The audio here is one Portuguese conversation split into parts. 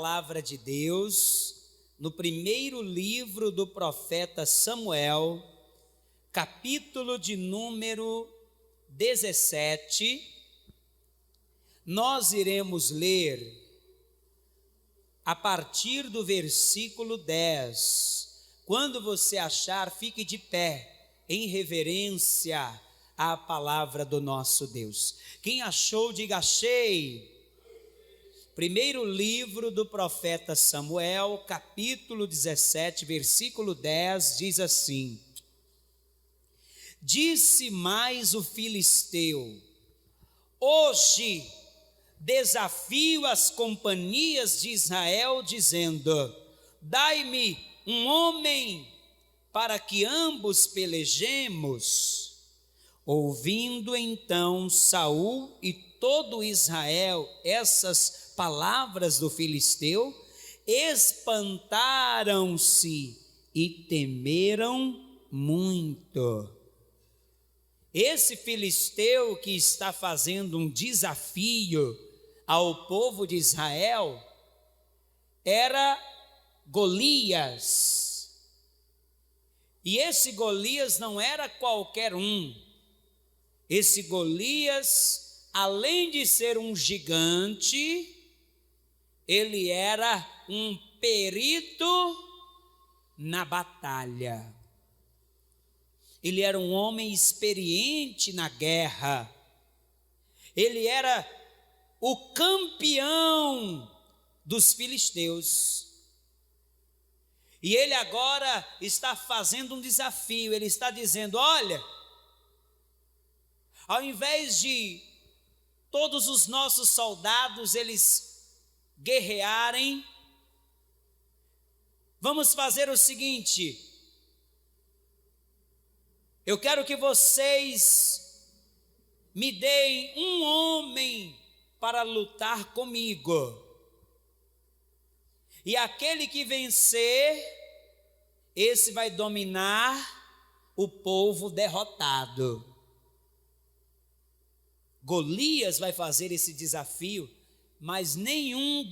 palavra de Deus no primeiro livro do profeta Samuel, capítulo de número 17, nós iremos ler a partir do versículo 10. Quando você achar, fique de pé, em reverência à palavra do nosso Deus. Quem achou, diga achei. Primeiro livro do profeta Samuel, capítulo 17, versículo 10, diz assim: Disse mais o filisteu: Hoje desafio as companhias de Israel, dizendo: Dai-me um homem para que ambos pelejemos. Ouvindo então Saul e todo Israel essas palavras do filisteu, espantaram-se e temeram muito. Esse filisteu que está fazendo um desafio ao povo de Israel era Golias. E esse Golias não era qualquer um. Esse Golias, além de ser um gigante, ele era um perito na batalha. Ele era um homem experiente na guerra. Ele era o campeão dos filisteus. E ele agora está fazendo um desafio. Ele está dizendo: olha, ao invés de todos os nossos soldados eles guerrearem, vamos fazer o seguinte: eu quero que vocês me deem um homem para lutar comigo, e aquele que vencer, esse vai dominar o povo derrotado. Golias vai fazer esse desafio, mas nenhum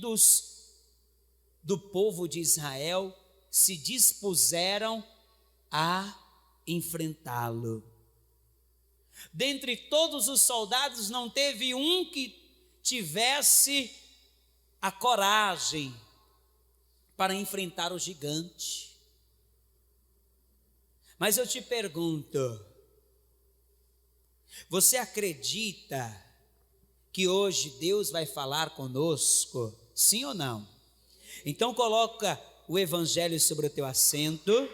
do povo de Israel se dispuseram a enfrentá-lo. Dentre todos os soldados não teve um que tivesse a coragem para enfrentar o gigante. Mas eu te pergunto, você acredita que hoje Deus vai falar conosco? Sim ou não? Então coloca o evangelho sobre o teu assento.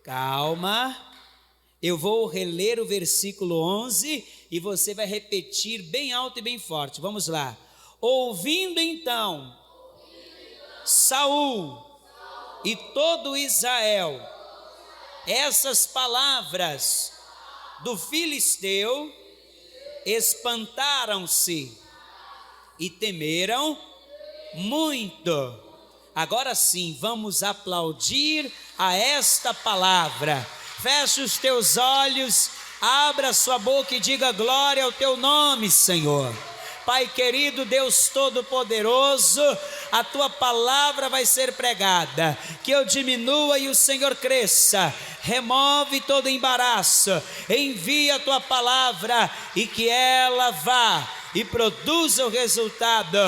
Calma. Eu vou reler o versículo 11 e você vai repetir bem alto e bem forte. Vamos lá. Ouvindo então Saul e todo Israel essas palavras do filisteu, espantaram-se e temeram muito. Agora sim, vamos aplaudir a esta palavra. Feche os teus olhos, abra sua boca e diga glória ao teu nome, Senhor. Pai querido, Deus Todo-Poderoso, a tua palavra vai ser pregada, que eu diminua e o Senhor cresça. Remove todo embaraço, envia a tua palavra e que ela vá e produza o resultado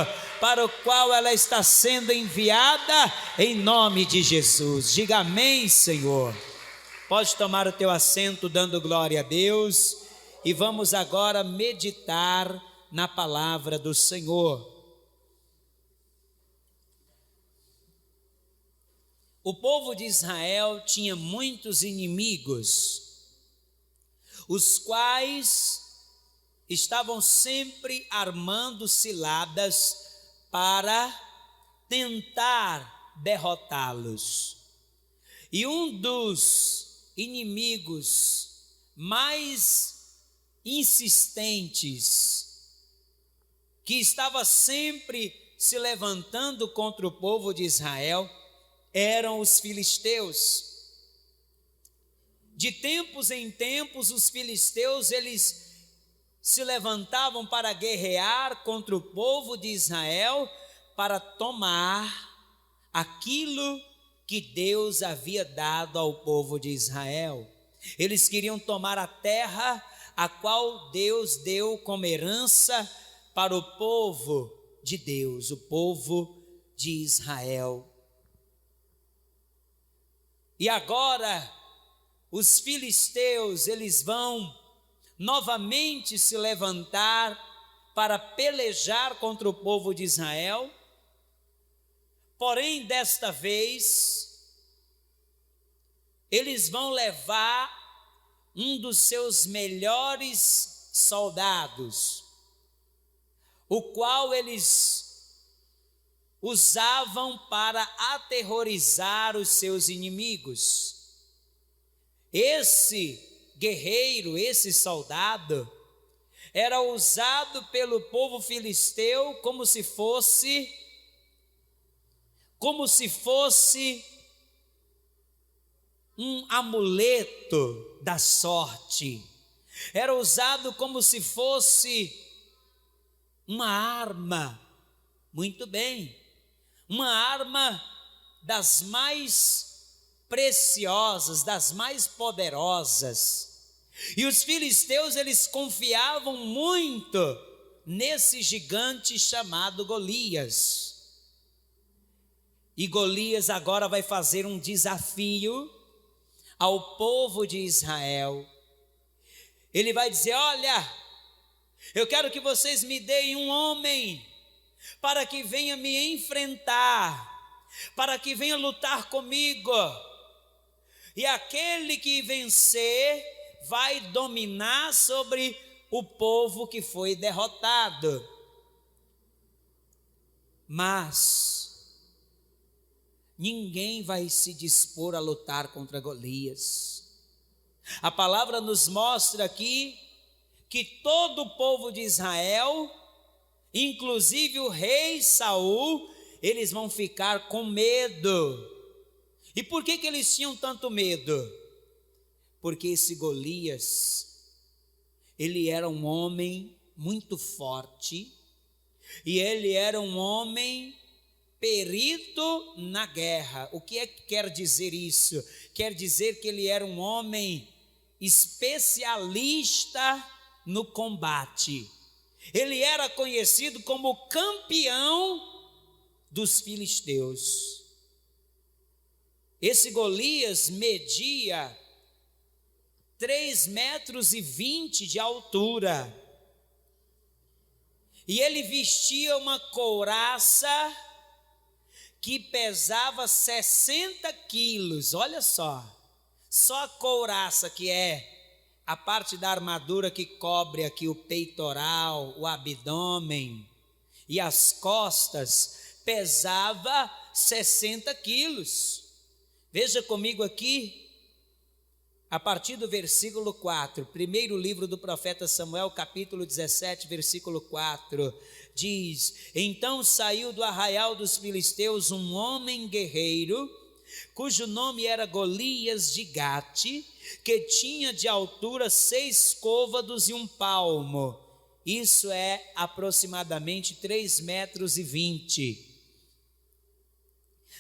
para o qual ela está sendo enviada, em nome de Jesus. Diga amém, Senhor. Pode tomar o teu assento dando glória a Deus e vamos agora meditar na palavra do Senhor. O povo de Israel tinha muitos inimigos, os quais estavam sempre armando ciladas para tentar derrotá-los. E um dos inimigos mais insistentes, que estava sempre se levantando contra o povo de Israel, eram os filisteus. De tempos em tempos, os filisteus, eles se levantavam para guerrear contra o povo de Israel, para tomar aquilo que Deus havia dado ao povo de Israel. Eles queriam tomar a terra a qual Deus deu como herança para o povo de Deus, o povo de Israel. E agora os filisteus, eles vão novamente se levantar para pelejar contra o povo de Israel. Porém, desta vez, eles vão levar um dos seus melhores soldados, o qual eles usavam para aterrorizar os seus inimigos. Esse guerreiro, esse soldado, era usado pelo povo filisteu como se fosse um amuleto da sorte. Era usado como se fosse uma arma, muito bem, uma arma das mais preciosas, das mais poderosas. E os filisteus, eles confiavam muito nesse gigante chamado Golias. E Golias agora vai fazer um desafio ao povo de Israel. Ele vai dizer: olha, eu quero que vocês me deem um homem para que venha me enfrentar, para que venha lutar comigo. E aquele que vencer vai dominar sobre o povo que foi derrotado. Mas ninguém vai se dispor a lutar contra Golias. A palavra nos mostra aqui que todo o povo de Israel, inclusive o rei Saul, eles vão ficar com medo. E por que eles tinham tanto medo? Porque esse Golias, ele era um homem muito forte, e ele era um homem perito na guerra. O que é que quer dizer isso? Quer dizer que ele era um homem especialista no combate. Ele era conhecido como campeão dos filisteus. Esse Golias media 3,20 metros de altura. E ele vestia uma couraça que pesava 60 quilos, olha só a couraça, que é a parte da armadura que cobre aqui o peitoral, o abdômen e as costas, pesava 60 quilos. Veja comigo aqui, a partir do versículo 4, primeiro livro do profeta Samuel, capítulo 17, versículo 4, diz: então saiu do arraial dos filisteus um homem guerreiro, cujo nome era Golias de Gate, que tinha de altura 6 côvados e 1 palmo, isso é aproximadamente 3,20 metros.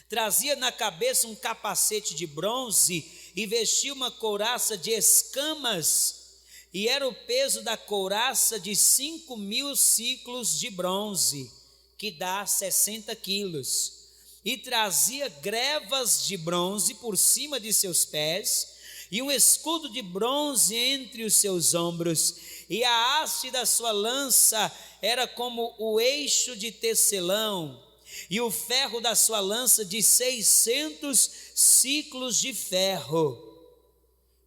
Trazia na cabeça um capacete de bronze e vestia uma couraça de escamas, e era o peso da couraça de 5.000 siclos de bronze, que dá 60 quilos. E trazia grevas de bronze por cima de seus pés, e um escudo de bronze entre os seus ombros, e a haste da sua lança era como o eixo de tecelão, e o ferro da sua lança de 600 siclos de ferro,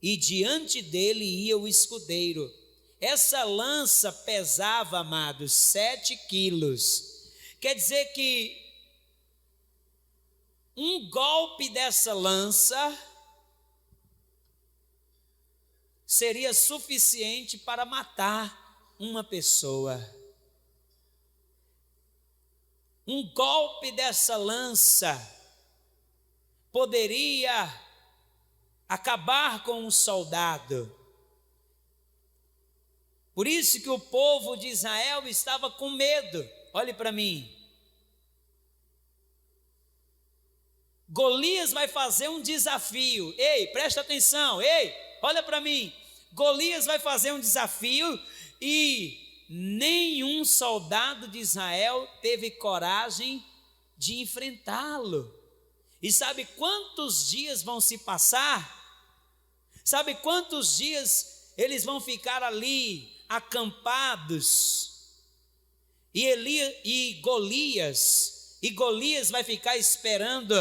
e diante dele ia o escudeiro. Essa lança pesava, amados, 7 quilos. Quer dizer que um golpe dessa lança seria suficiente para matar uma pessoa. Um golpe dessa lança poderia acabar com um soldado. Por isso que o povo de Israel estava com medo. Olhe para mim. Golias vai fazer um desafio. Ei, presta atenção, ei, olha para mim. Golias vai fazer um desafio e nenhum soldado de Israel teve coragem de enfrentá-lo. E sabe quantos dias vão se passar? Sabe quantos dias eles vão ficar ali acampados? E Golias vai ficar esperando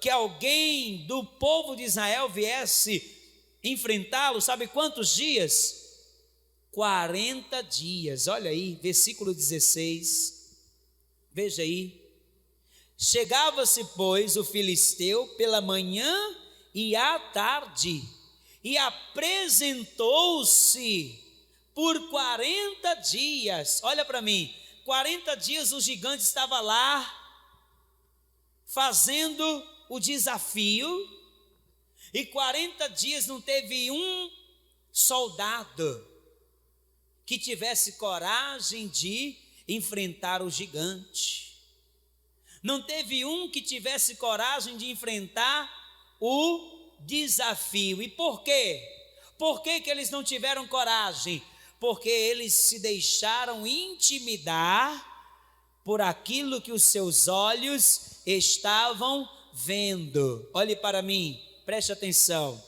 que alguém do povo de Israel viesse enfrentá-lo. Sabe quantos dias? 40 dias. Olha aí, versículo 16. Veja aí. Chegava-se, pois, o filisteu pela manhã e à tarde, e apresentou-se por 40 dias. Olha para mim, 40 dias o gigante estava lá, fazendo o desafio, e 40 dias não teve um soldado que tivesse coragem de enfrentar o gigante. Não teve um que tivesse coragem de enfrentar o desafio. E por quê? Por que eles não tiveram coragem? Porque eles se deixaram intimidar por aquilo que os seus olhos estavam vendo. Olhe para mim, preste atenção.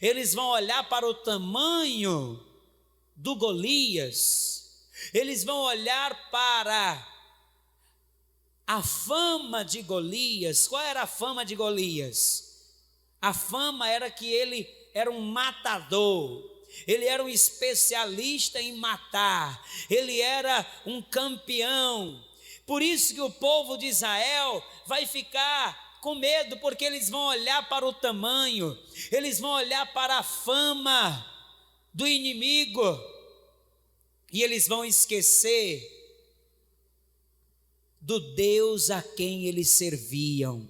Eles vão olhar para o tamanho do Golias, eles vão olhar para a fama de Golias. Qual era a fama de Golias? A fama era que ele era um matador, ele era um especialista em matar, ele era um campeão. Por isso que o povo de Israel vai ficar com medo, porque eles vão olhar para o tamanho, eles vão olhar para a fama do inimigo, e eles vão esquecer do Deus a quem eles serviam.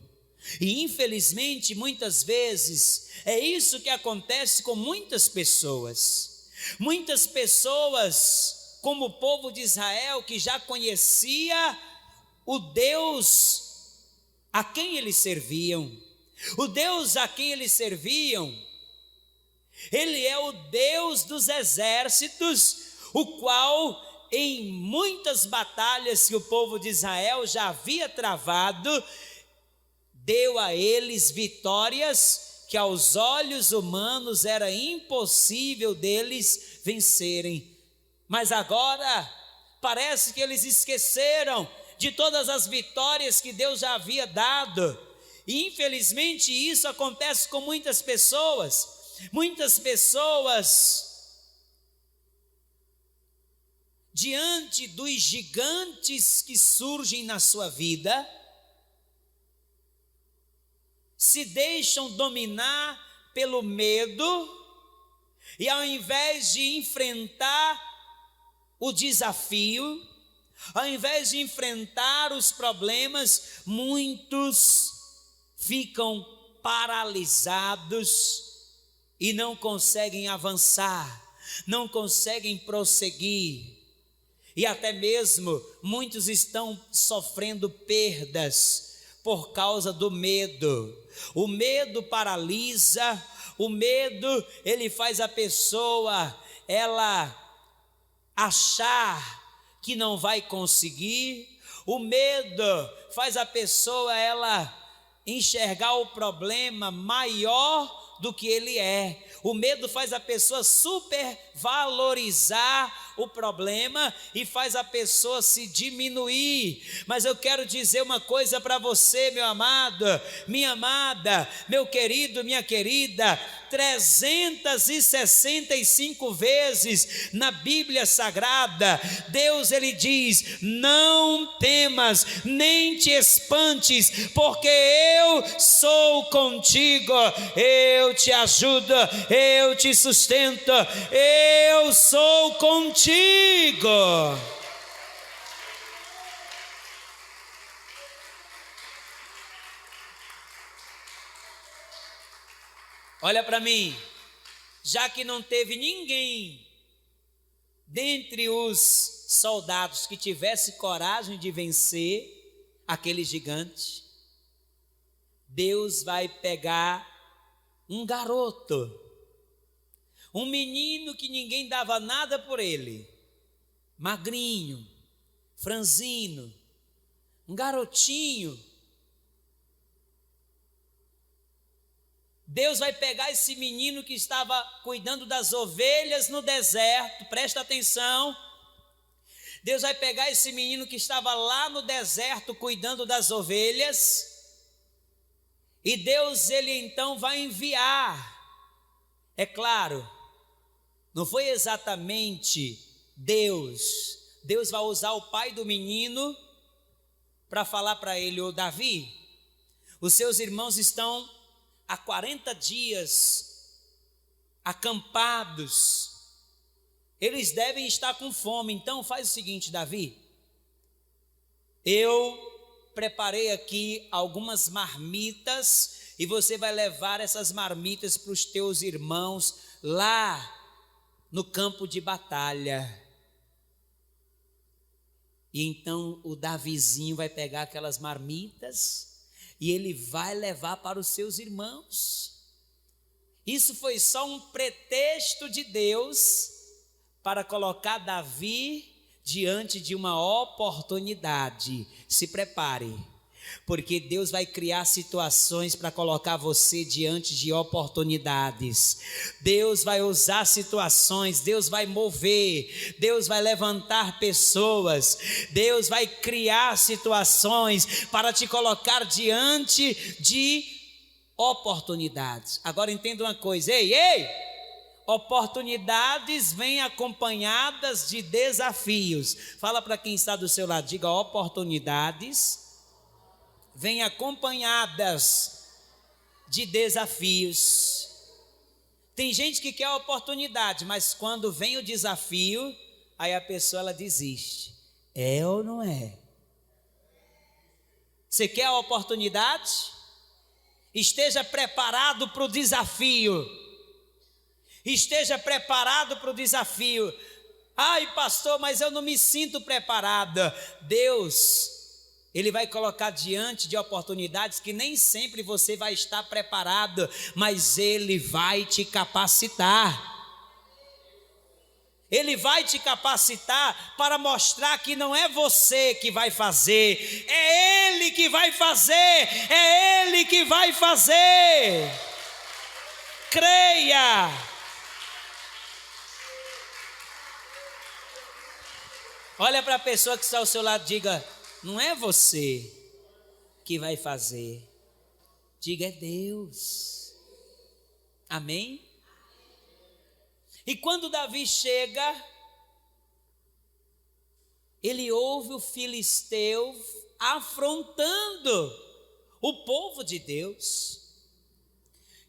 E infelizmente muitas vezes é isso que acontece com muitas pessoas. Muitas pessoas, como o povo de Israel, que já conhecia o Deus a quem eles serviam. O Deus a quem eles serviam, Ele é o Deus dos exércitos, o qual em muitas batalhas que o povo de Israel já havia travado, deu a eles vitórias que aos olhos humanos era impossível deles vencerem. Mas agora parece que eles esqueceram de todas as vitórias que Deus já havia dado. E infelizmente isso acontece com muitas pessoas. Muitas pessoas, diante dos gigantes que surgem na sua vida, se deixam dominar pelo medo, e ao invés de enfrentar o desafio, ao invés de enfrentar os problemas, muitos ficam paralisados e não conseguem avançar, não conseguem prosseguir. E até mesmo muitos estão sofrendo perdas por causa do medo. O medo paralisa, o medo ele faz a pessoa ela achar que não vai conseguir. O medo faz a pessoa ela enxergar o problema maior do que ele é. O medo faz a pessoa supervalorizar o problema e faz a pessoa se diminuir. Mas eu quero dizer uma coisa para você, meu amado, minha amada, meu querido, minha querida: 365 vezes na Bíblia Sagrada, Deus ele diz: não temas, nem te espantes, porque eu sou contigo, eu te ajudo, eu te sustento, eu sou contigo. Olha para mim, já que não teve ninguém dentre os soldados que tivesse coragem de vencer aquele gigante, Deus vai pegar um garoto, um menino que ninguém dava nada por ele, magrinho, franzino, um garotinho. Deus vai pegar esse menino que estava cuidando das ovelhas no deserto, presta atenção. Deus vai pegar esse menino que estava lá no deserto cuidando das ovelhas, e Deus, ele então vai enviar. É claro, não foi exatamente Deus vai usar o pai do menino para falar para ele: ô Davi, os seus irmãos estão há 40 dias acampados, eles devem estar com fome, então faz o seguinte, Davi, eu preparei aqui algumas marmitas e você vai levar essas marmitas para os teus irmãos lá no campo de batalha. E então o Davizinho vai pegar aquelas marmitas e ele vai levar para os seus irmãos. Isso foi só um pretexto de Deus para colocar Davi diante de uma oportunidade. Se prepare, porque Deus vai criar situações para colocar você diante de oportunidades. Deus vai usar situações, Deus vai mover, Deus vai levantar pessoas, Deus vai criar situações para te colocar diante de oportunidades. Agora entenda uma coisa, ei! Oportunidades vêm acompanhadas de desafios. Fala para quem está do seu lado, diga: oportunidades vêm acompanhadas de desafios. Tem gente que quer a oportunidade, mas quando vem o desafio, aí a pessoa ela desiste. É ou não é? Você quer a oportunidade? Esteja preparado para o desafio. Esteja preparado para o desafio. Ai, pastor, mas eu não me sinto preparada. Deus, ele vai colocar diante de oportunidades que nem sempre você vai estar preparado, mas ele vai te capacitar. Ele vai te capacitar para mostrar que não é você que vai fazer, é Ele que vai fazer, é Ele que vai fazer. Creia. Olha para a pessoa que está ao seu lado, diga: não é você que vai fazer, diga: é Deus. Amém? E quando Davi chega, ele ouve o filisteu afrontando o povo de Deus.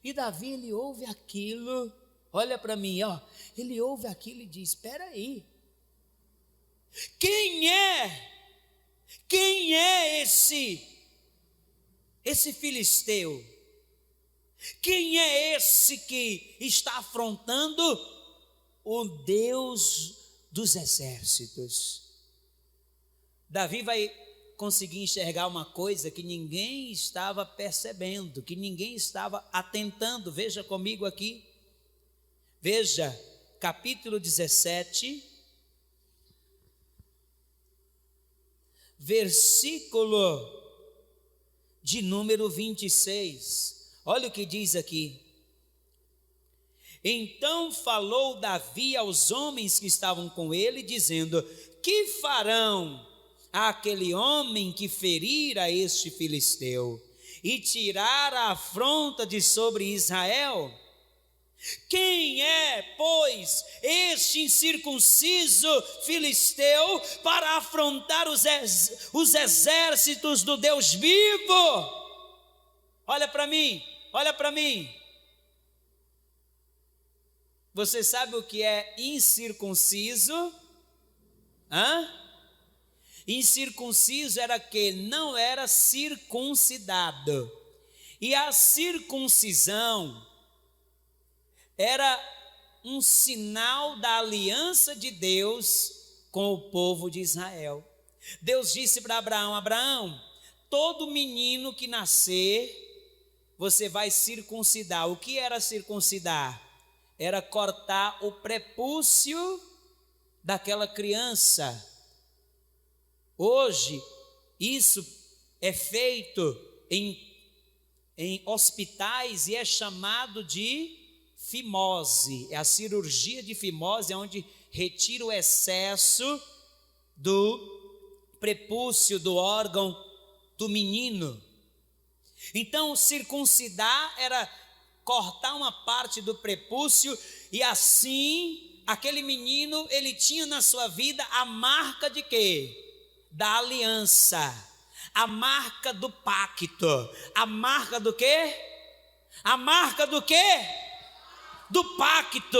E Davi, ele ouve aquilo, olha para mim, ó, ele ouve aquilo e diz: espera aí, quem é esse filisteu? Quem é esse que está afrontando o Deus dos exércitos? Davi vai conseguir enxergar uma coisa que ninguém estava percebendo, que ninguém estava atentando. Veja comigo aqui, veja, capítulo 17, versículo de número 26, olha o que diz aqui: então falou Davi aos homens que estavam com ele, dizendo: que farão àquele homem que ferir a este filisteu e tirar a afronta de sobre Israel? Quem é, pois, este incircunciso filisteu para afrontar os exércitos do Deus vivo? Olha para mim, olha para mim. Você sabe o que é incircunciso? Incircunciso era que não era circuncidado. E a circuncisão era um sinal da aliança de Deus com o povo de Israel. Deus disse para Abraão: Abraão, todo menino que nascer você vai circuncidar. O que era circuncidar? Era cortar o prepúcio daquela criança. Hoje, isso é feito em hospitais e é chamado de fimose. É a cirurgia de fimose, é onde retira o excesso do prepúcio do órgão do menino. Então, circuncidar era cortar uma parte do prepúcio, e assim, aquele menino, ele tinha na sua vida a marca de quê? Da aliança, a marca do pacto, a marca do quê? A marca do quê? Do pacto.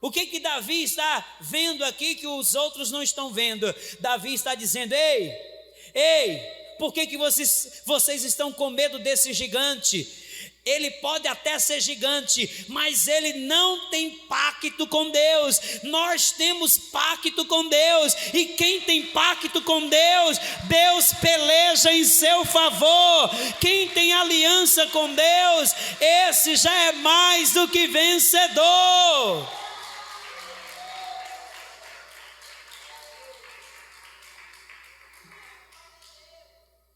O que Davi está vendo aqui que os outros não estão vendo? Davi está dizendo: ei, por que vocês estão com medo desse gigante? Ele pode até ser gigante, mas ele não tem pacto com Deus. Nós temos pacto com Deus, e quem tem pacto com Deus, Deus peleja em seu favor. Quem tem aliança com Deus, esse já é mais do que vencedor.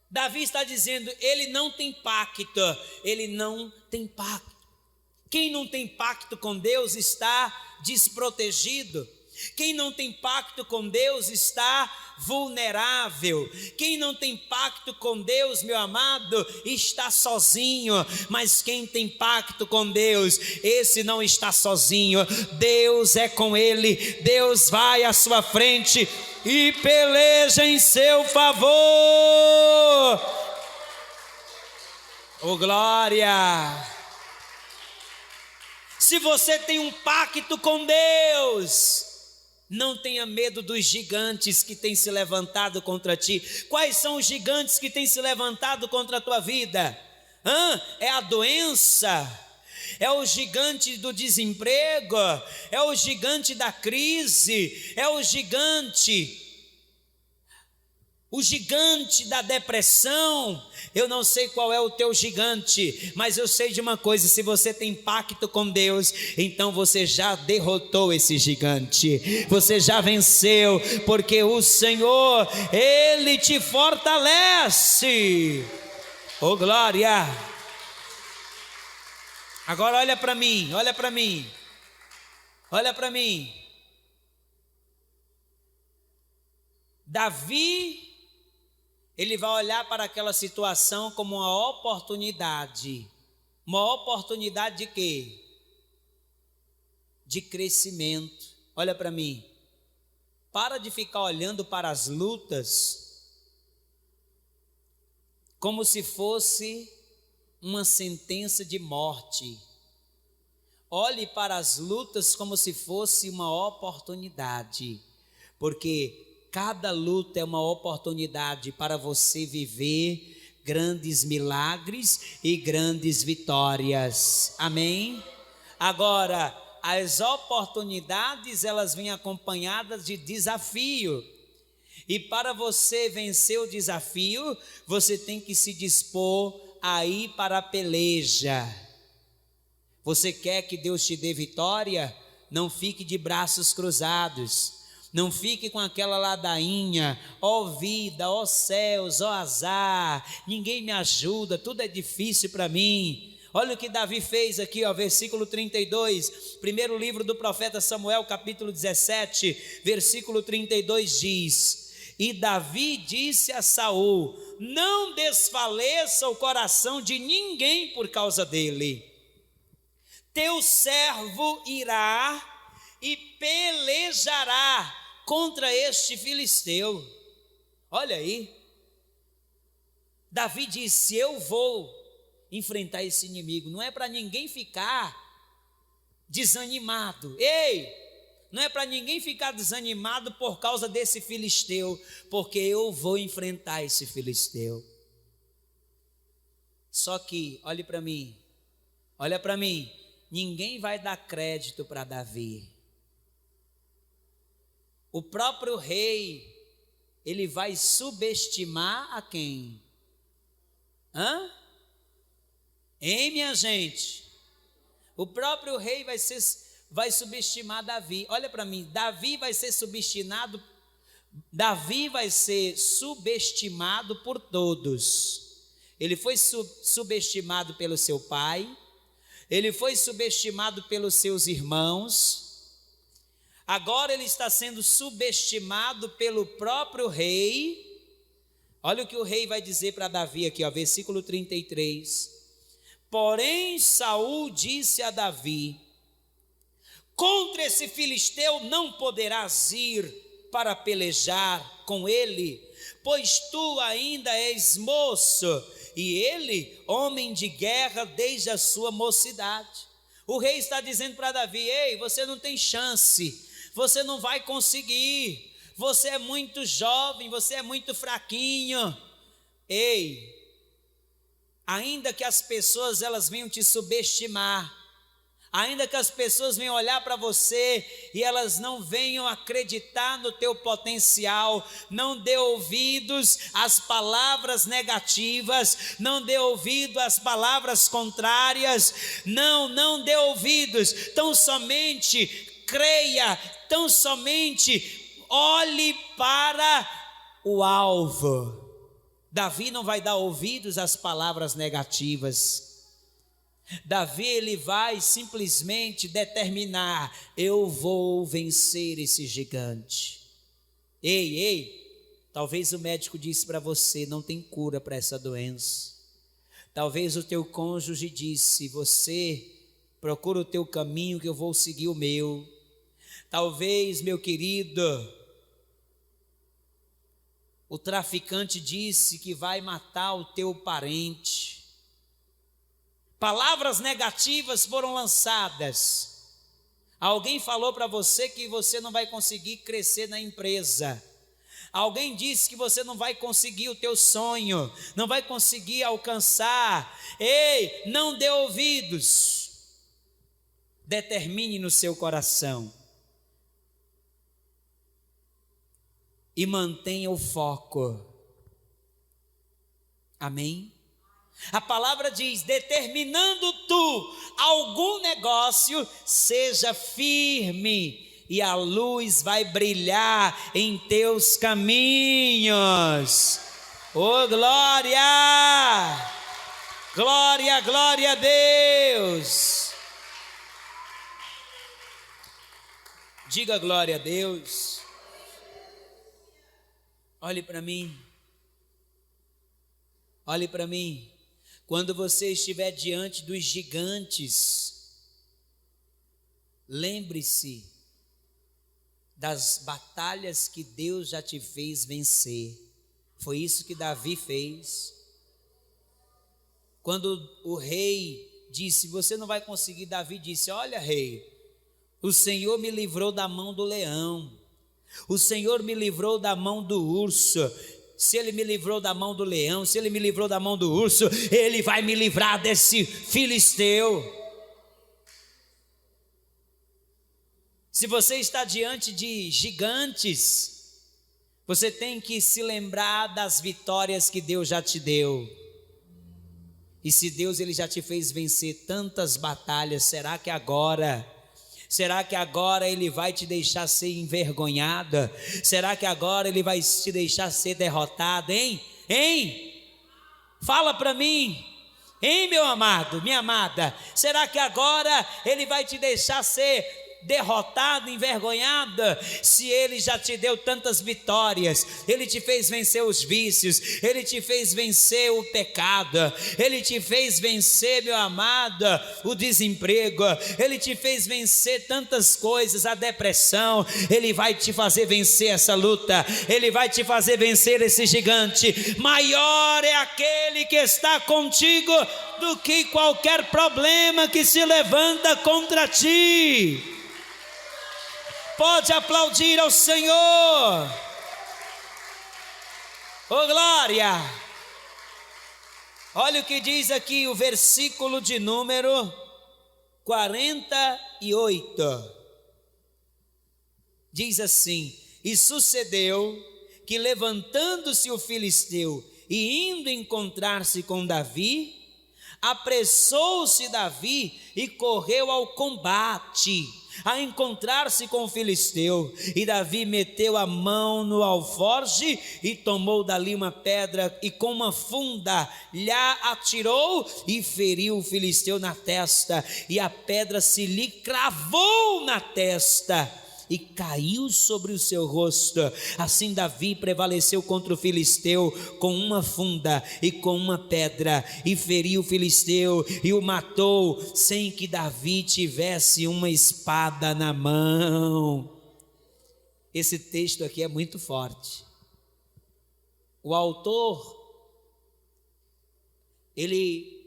Davi está dizendo, ele não tem pacto, ele não tem pacto. Quem não tem pacto com Deus está desprotegido. Quem não tem pacto com Deus está vulnerável. Quem não tem pacto com Deus, meu amado, está sozinho. Mas quem tem pacto com Deus, esse não está sozinho. Deus é com ele. Deus vai à sua frente e peleja em seu favor. Oh, glória! Se você tem um pacto com Deus, não tenha medo dos gigantes que têm se levantado contra ti. Quais são os gigantes que têm se levantado contra a tua vida? É a doença? É o gigante do desemprego? É o gigante da crise? É o gigante da depressão? Eu não sei qual é o teu gigante, mas eu sei de uma coisa: se você tem pacto com Deus, então você já derrotou esse gigante, você já venceu, porque o Senhor, Ele te fortalece. Oh, glória! Agora olha para mim, olha para mim, olha para mim. Davi, ele vai olhar para aquela situação como uma oportunidade. Uma oportunidade de quê? De crescimento. Olha para mim. Para de ficar olhando para as lutas como se fosse uma sentença de morte. Olhe para as lutas como se fosse uma oportunidade, porque cada luta é uma oportunidade para você viver grandes milagres e grandes vitórias. Amém? Agora, as oportunidades, elas vêm acompanhadas de desafio. E para você vencer o desafio, você tem que se dispor a ir para a peleja. Você quer que Deus te dê vitória? Não fique de braços cruzados. Não fique com aquela ladainha: ó vida, ó céus, ó azar, ninguém me ajuda, tudo é difícil para mim. Olha o que Davi fez aqui, versículo 32, primeiro livro do profeta Samuel, capítulo 17, versículo 32 diz: e Davi disse a Saul: não desfaleça o coração de ninguém por causa dele. Teu servo irá e pelejará contra este filisteu. Olha aí, Davi disse: eu vou enfrentar esse inimigo. Não é para ninguém ficar desanimado. Não é para ninguém ficar desanimado por causa desse filisteu, porque eu vou enfrentar esse filisteu. Só que, olhe para mim, olha para mim, ninguém vai dar crédito para Davi. O próprio rei, ele vai subestimar a quem? Hein, minha gente? O próprio rei vai subestimar Davi. Olha para mim, Davi vai ser subestimado por todos. Ele foi subestimado pelo seu pai, ele foi subestimado pelos seus irmãos, agora ele está sendo subestimado pelo próprio rei. Olha o que o rei vai dizer para Davi aqui, ó, versículo 33. Porém Saul disse a Davi: contra esse filisteu não poderás ir para pelejar com ele, pois tu ainda és moço, e ele homem de guerra desde a sua mocidade. O rei está dizendo para Davi: ei, você não tem chance, você não vai conseguir, você é muito jovem, você é muito fraquinho. Ei, ainda que as pessoas elas venham te subestimar, ainda que as pessoas venham olhar para você e elas não venham acreditar no teu potencial, não dê ouvidos às palavras negativas, não dê ouvido às palavras contrárias, não dê ouvidos, tão somente creia, tão somente olhe para o alvo. Davi não vai dar ouvidos às palavras negativas. Davi ele vai simplesmente determinar: eu vou vencer esse gigante. Ei, talvez o médico disse para você: não tem cura para essa doença. Talvez o teu cônjuge disse: você procura o teu caminho que eu vou seguir o meu. Talvez, meu querido, o traficante disse que vai matar o teu parente. Palavras negativas foram lançadas. Alguém falou para você que você não vai conseguir crescer na empresa. Alguém disse que você não vai conseguir o teu sonho, não vai conseguir alcançar. Ei, não dê ouvidos. Determine no seu coração e mantenha o foco. Amém? A palavra diz: determinando tu algum negócio, seja firme, e a luz vai brilhar em teus caminhos. Oh, glória! Glória, glória a Deus! Diga glória a Deus. Olhe para mim. Olhe para mim. Quando você estiver diante dos gigantes, lembre-se das batalhas que Deus já te fez vencer. Foi isso que Davi fez. Quando o rei disse: você não vai conseguir, Davi disse: olha, rei, o Senhor me livrou da mão do leão, o Senhor me livrou da mão do urso. Se Ele me livrou da mão do leão, se Ele me livrou da mão do urso, Ele vai me livrar desse filisteu. Se você está diante de gigantes, você tem que se lembrar das vitórias que Deus já te deu. E se Deus ele já te fez vencer tantas batalhas, será que agora Ele vai te deixar ser envergonhada? Será que agora Ele vai te deixar ser derrotado, hein? Fala para mim, hein, meu amado, minha amada? Será que agora Ele vai te deixar ser derrotada, envergonhada? Se Ele já te deu tantas vitórias, Ele te fez vencer os vícios, Ele te fez vencer o pecado, Ele te fez vencer, meu amado, o desemprego, Ele te fez vencer tantas coisas, a depressão. Ele vai te fazer vencer essa luta, Ele vai te fazer vencer esse gigante. Maior é aquele que está contigo do que qualquer problema que se levanta contra ti. Pode aplaudir ao Senhor. Oh, glória! Olha o que diz aqui o versículo de número 48. Diz assim: e sucedeu que, levantando-se o filisteu e indo encontrar-se com Davi, Apressou-se Davi e correu ao combate, a encontrar-se com o filisteu. E Davi meteu a mão no alforje e tomou dali uma pedra e com uma funda lhe atirou e feriu o filisteu na testa, e a pedra se lhe cravou na testa e caiu sobre o seu rosto. Assim Davi prevaleceu contra o filisteu com uma funda e com uma pedra, e feriu o filisteu e o matou, sem que Davi tivesse uma espada na mão. Esse texto aqui é muito forte. O autor, ele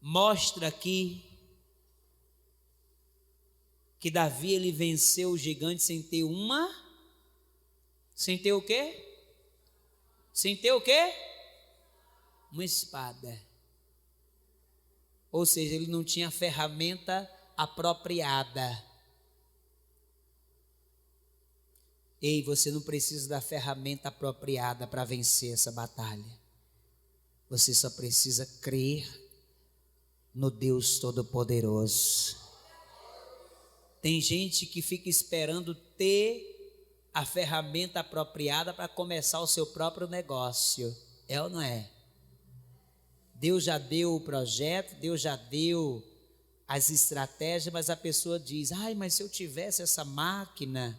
mostra aqui que Davi, ele venceu o gigante sem ter o quê? Sem ter o quê? Uma espada. Ou seja, ele não tinha a ferramenta apropriada. Ei, você não precisa da ferramenta apropriada para vencer essa batalha. Você só precisa crer no Deus Todo-Poderoso. Tem gente que fica esperando ter a ferramenta apropriada para começar o seu próprio negócio. É ou não é? Deus já deu o projeto, Deus já deu as estratégias, mas a pessoa diz: ai, mas se eu tivesse essa máquina,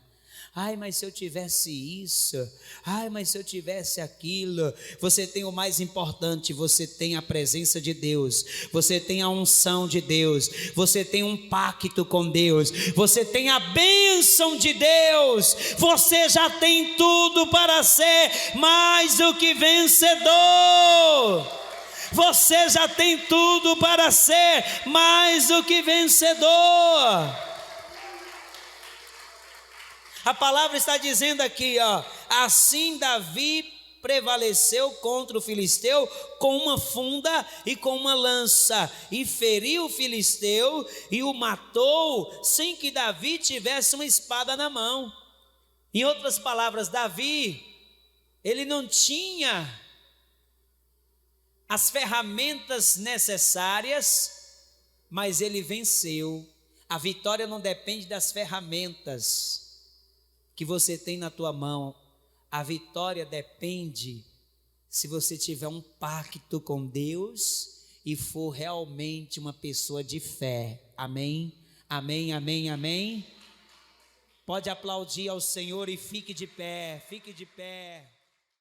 ai, mas se eu tivesse isso, ai, mas se eu tivesse aquilo. Você tem o mais importante, você tem a presença de Deus, você tem a unção de Deus, você tem um pacto com Deus, você tem a bênção de Deus, você já tem tudo para ser mais do que vencedor. Você já tem tudo para ser mais do que vencedor. A palavra está dizendo aqui, ó, assim Davi prevaleceu contra o filisteu com uma funda e com uma lança, e feriu o filisteu e o matou, sem que Davi tivesse uma espada na mão. Em outras palavras, Davi, ele não tinha as ferramentas necessárias, mas ele venceu. A vitória não depende das ferramentas que você tem na tua mão. A vitória depende se você tiver um pacto com Deus e for realmente uma pessoa de fé. Amém? Amém, amém, amém. Pode aplaudir ao Senhor e fique de pé, fique de pé.